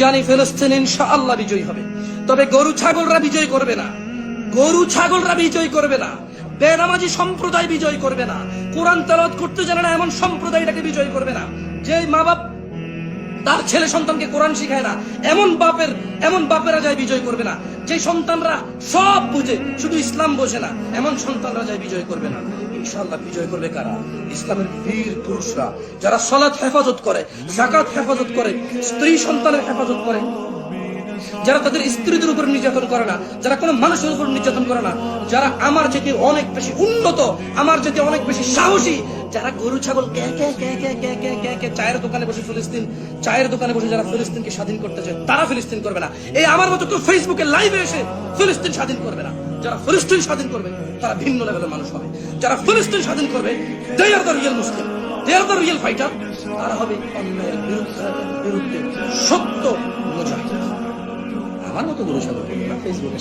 জানি ফিলিস্তিন ইনশাআল্লাহ বিজয়ী হবে, তবে গরু ছাগলরা বিজয় করবে না। গরু ছাগলরা বিজয় করবে না, বেনামাজি সম্প্রদায় বিজয় করবে না, কোরআন তেলাওয়াত করতে জানে না এমন সম্প্রদায়টাকে বিজয় করবে না। যে মা বাপ তার ছেলে সন্তানকে কোরআন শিখায় না এমন বাপেরা যায় বিজয় করবে না। যে সন্তানরা সব বুঝে শুধু ইসলাম বোঝে না এমন সন্তানরা যায় বিজয় করবে না। ইনশাআল্লাহ বিজয় করবে কারা? ইসলামের বীর পুরুষরা, যারা সালাত হেফাজত করে, যাকাত হেফাজত করে, স্ত্রী সন্তানের হেফাজত করে, যারা তাদের স্ত্রীদের উপর নির্যাতন করে না, যারা কোনো মানুষের উপর নির্যাতন করে না, যারা আমার যেতে অনেক বেশি উন্নত, আমার যেতে অনেক বেশি সাহসী, যারা গরু ছাগল চায়ের দোকানে বসে যারা ফিলিস্তিনকে স্বাধীন করতে চায় তারা ফিলিস্তিন করবে না। এই আমার মতো কেউ ফেসবুকে লাইভে এসে ফিলিস্তিন স্বাধীন করবে না। যারা ফিলিস্তিন স্বাধীন করবে তারা ভিন্ন লেভেলের মানুষ হবে। যারা ফিলিস্তিন স্বাধীন করবে they are the real Muslim, they are the real fighter. তারা হবে অন্যায়ের বিরুদ্ধে সত্য মুজাহিদ। আমার মতো গরু ছাগল ফেসবুকে